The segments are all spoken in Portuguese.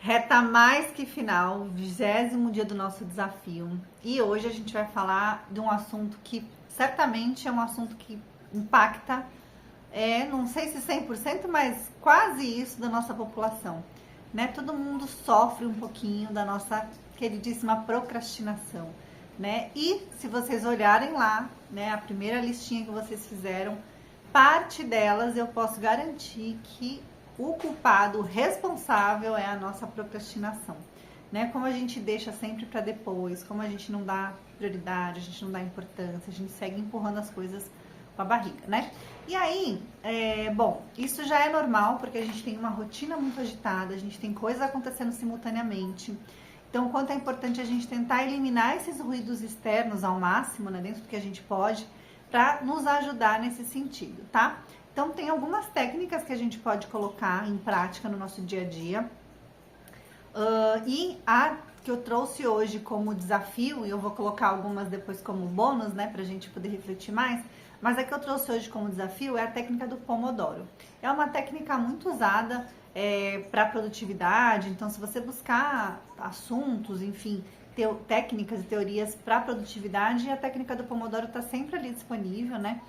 Reta mais que final, 20º dia do nosso desafio. E hoje a gente vai falar de um assunto que certamente é um assunto que impacta, não sei se 100%, mas quase isso da nossa população. Né? Todo mundo sofre um pouquinho da nossa queridíssima procrastinação. Né? E se vocês olharem lá, né, a primeira listinha que vocês fizeram, parte delas eu posso garantir que o culpado, o responsável é a nossa procrastinação, né? Como a gente deixa sempre para depois, como a gente não dá prioridade, a gente não dá importância, a gente segue empurrando as coisas com a barriga, né? E aí, bom, isso já é normal porque a gente tem uma rotina muito agitada, a gente tem coisas acontecendo simultaneamente. Então, quanto é importante a gente tentar eliminar esses ruídos externos ao máximo, né, dentro do que a gente pode, para nos ajudar nesse sentido, tá? Então, tem algumas técnicas que a gente pode colocar em prática no nosso dia a dia. E a que eu trouxe hoje como desafio, e eu vou colocar algumas depois como bônus, né, pra gente poder refletir mais, mas a que eu trouxe hoje como desafio é a técnica do Pomodoro. É uma técnica muito usada para produtividade, então se você buscar assuntos, enfim, técnicas e teorias para produtividade, a técnica do Pomodoro está sempre ali disponível, né?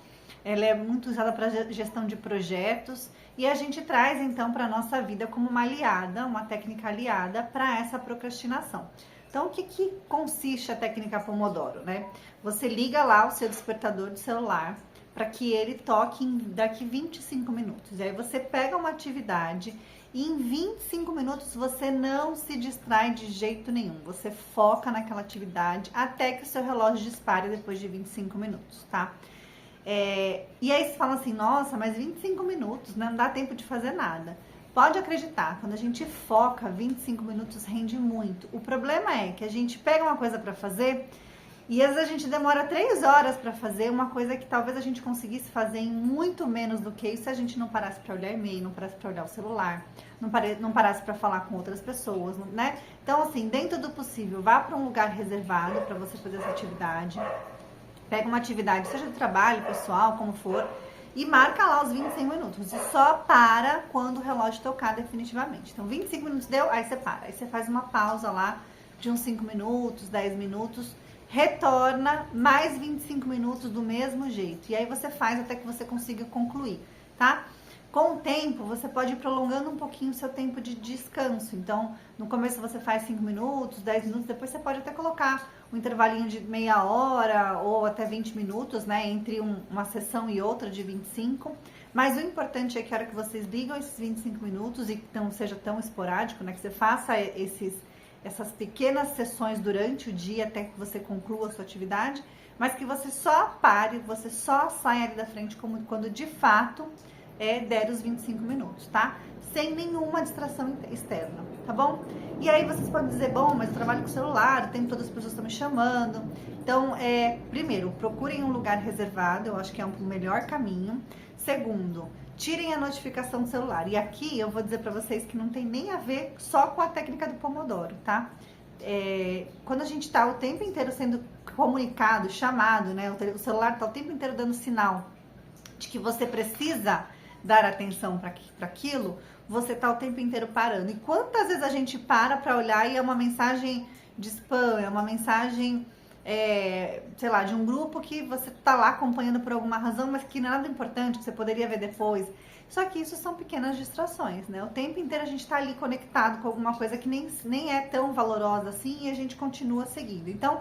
Ela é muito usada para gestão de projetos e a gente traz então para a nossa vida como uma aliada, uma técnica aliada para essa procrastinação. Então, o que consiste a técnica Pomodoro, né? Você liga lá o seu despertador do celular para que ele toque daqui 25 minutos. E aí você pega uma atividade e em 25 minutos você não se distrai de jeito nenhum. Você foca naquela atividade até que o seu relógio dispare depois de 25 minutos, tá? E aí você fala assim, nossa, mas 25 minutos, né? Não dá tempo de fazer nada. Pode acreditar, quando a gente foca, 25 minutos rende muito. O problema é que a gente pega uma coisa para fazer e às vezes a gente demora 3 horas para fazer uma coisa que talvez a gente conseguisse fazer em muito menos do que isso se a gente não parasse para olhar e-mail, não parasse para olhar o celular, não parasse para falar com outras pessoas, né? Então, assim, dentro do possível, vá para um lugar reservado para você fazer essa atividade. Pega uma atividade, seja de trabalho, pessoal, como for, e marca lá os 25 minutos. E só para quando o relógio tocar definitivamente. Então, 25 minutos deu, aí você para. Aí você faz uma pausa lá de uns 5 minutos, 10 minutos, retorna mais 25 minutos do mesmo jeito. E aí você faz até que você consiga concluir, tá? Com o tempo, você pode ir prolongando um pouquinho o seu tempo de descanso. Então, no começo você faz 5 minutos, 10 minutos, depois você pode até colocar um intervalinho de meia hora ou até 20 minutos, né, entre uma sessão e outra de 25. Mas o importante é que a hora que vocês ligam esses 25 minutos e não seja tão esporádico, né, que você faça essas pequenas sessões durante o dia até que você conclua a sua atividade, mas que você só pare, você só saia ali da frente quando de fato der os 25 minutos, tá? Sem nenhuma distração externa, tá bom? E aí vocês podem dizer, bom, mas eu trabalho com celular, o tempo todo as pessoas estão me chamando. Então, primeiro, procurem um lugar reservado, eu acho que é um melhor caminho. Segundo, tirem a notificação do celular. E aqui eu vou dizer pra vocês que não tem nem a ver só com a técnica do Pomodoro, tá? Quando a gente tá o tempo inteiro sendo comunicado, chamado, né? O celular tá o tempo inteiro dando sinal de que você precisa dar atenção para aquilo, você tá o tempo inteiro parando. E quantas vezes a gente para olhar e é uma mensagem de spam, é uma mensagem, sei lá, de um grupo que você tá lá acompanhando por alguma razão, mas que não é nada importante, que você poderia ver depois. Só que isso são pequenas distrações, né? O tempo inteiro a gente tá ali conectado com alguma coisa que nem é tão valorosa assim e a gente continua seguindo. Então,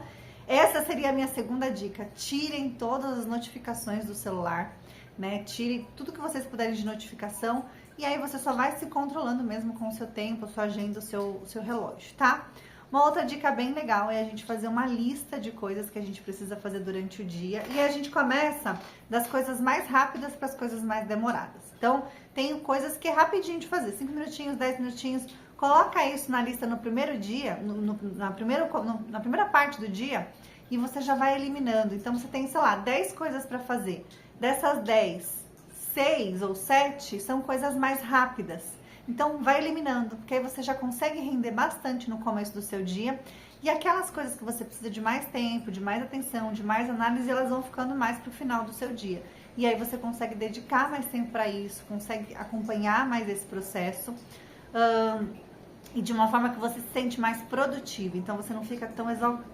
essa seria a minha segunda dica. Tirem todas as notificações do celular, né? Tire tudo que vocês puderem de notificação e aí você só vai se controlando mesmo com o seu tempo, a sua agenda, o seu relógio, tá? Uma outra dica bem legal é a gente fazer uma lista de coisas que a gente precisa fazer durante o dia e a gente começa das coisas mais rápidas para as coisas mais demoradas. Então, tem coisas que é rapidinho de fazer, 5 minutinhos, 10 minutinhos, coloca isso na lista no primeiro dia, na primeira parte do dia e você já vai eliminando. Então, você tem, sei lá, 10 coisas para fazer. Dessas 10, 6 ou 7 são coisas mais rápidas. Então, vai eliminando, porque aí você já consegue render bastante no começo do seu dia. E aquelas coisas que você precisa de mais tempo, de mais atenção, de mais análise, elas vão ficando mais pro final do seu dia. E aí você consegue dedicar mais tempo para isso, consegue acompanhar mais esse processo. e de uma forma que você se sente mais produtiva. Então você não fica tão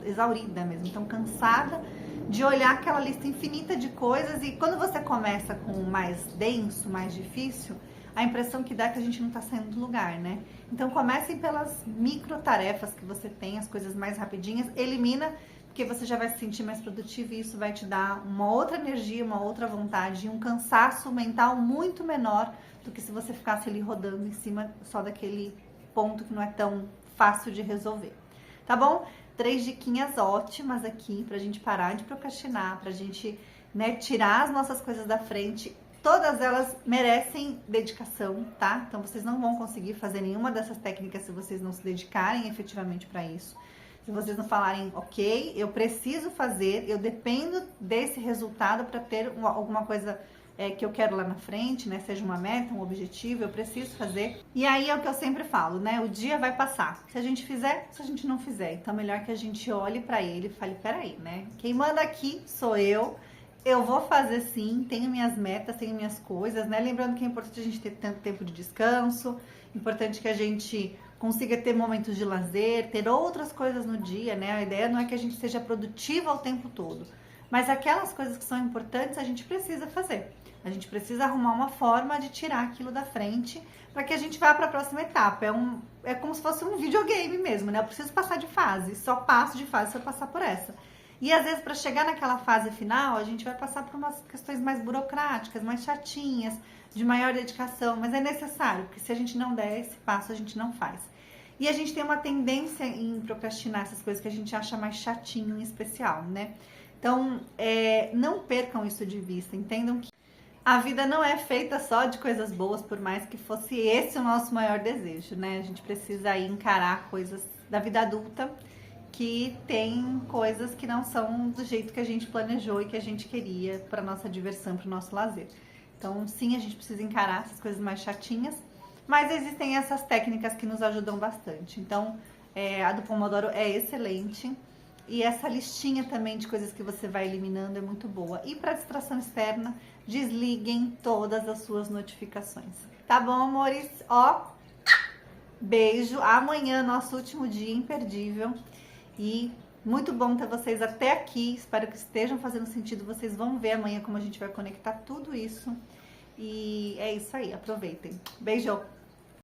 exaurida mesmo, tão cansada de olhar aquela lista infinita de coisas. E quando você começa com o mais denso, mais difícil, a impressão que dá é que a gente não tá saindo do lugar, né? Então comecem pelas micro tarefas que você tem, as coisas mais rapidinhas, elimina, porque você já vai se sentir mais produtivo e isso vai te dar uma outra energia, uma outra vontade e um cansaço mental muito menor do que se você ficasse ali rodando em cima só daquele ponto que não é tão fácil de resolver. Tá bom? 3 diquinhas ótimas aqui pra gente parar de procrastinar, pra gente, né, tirar as nossas coisas da frente. Todas elas merecem dedicação, tá? Então vocês não vão conseguir fazer nenhuma dessas técnicas se vocês não se dedicarem efetivamente para isso. Se vocês não falarem, ok, eu preciso fazer, eu dependo desse resultado para ter alguma coisa que eu quero lá na frente, né? Seja uma meta, um objetivo, eu preciso fazer. E aí é o que eu sempre falo, né? O dia vai passar. Se a gente fizer, se a gente não fizer. Então, melhor que a gente olhe para ele e fale, peraí, né? Quem manda aqui sou eu. Eu vou fazer sim, tenho minhas metas, tenho minhas coisas, né? Lembrando que é importante a gente ter tanto tempo de descanso, importante que a gente consiga ter momentos de lazer, ter outras coisas no dia, né? A ideia não é que a gente seja produtiva o tempo todo, mas aquelas coisas que são importantes a gente precisa fazer. A gente precisa arrumar uma forma de tirar aquilo da frente para que a gente vá para a próxima etapa. É como se fosse um videogame mesmo, né? Eu preciso passar de fase, só passo de fase se eu passar por essa. E às vezes para chegar naquela fase final, a gente vai passar por umas questões mais burocráticas, mais chatinhas, de maior dedicação, mas é necessário, porque se a gente não der esse passo, a gente não faz. E a gente tem uma tendência em procrastinar essas coisas que a gente acha mais chatinho em especial, né? Então, não percam isso de vista, entendam que a vida não é feita só de coisas boas, por mais que fosse esse o nosso maior desejo, né? A gente precisa aí encarar coisas da vida adulta que tem coisas que não são do jeito que a gente planejou e que a gente queria para nossa diversão, para o nosso lazer. Então, sim, a gente precisa encarar essas coisas mais chatinhas, mas existem essas técnicas que nos ajudam bastante. Então, a do Pomodoro é excelente e essa listinha também de coisas que você vai eliminando é muito boa. E para distração externa, desliguem todas as suas notificações. Tá bom, amores? Ó, beijo. Amanhã, nosso último dia imperdível. E muito bom ter vocês até aqui. Espero que estejam fazendo sentido. Vocês vão ver amanhã como a gente vai conectar tudo isso. E é isso aí. Aproveitem. Beijo!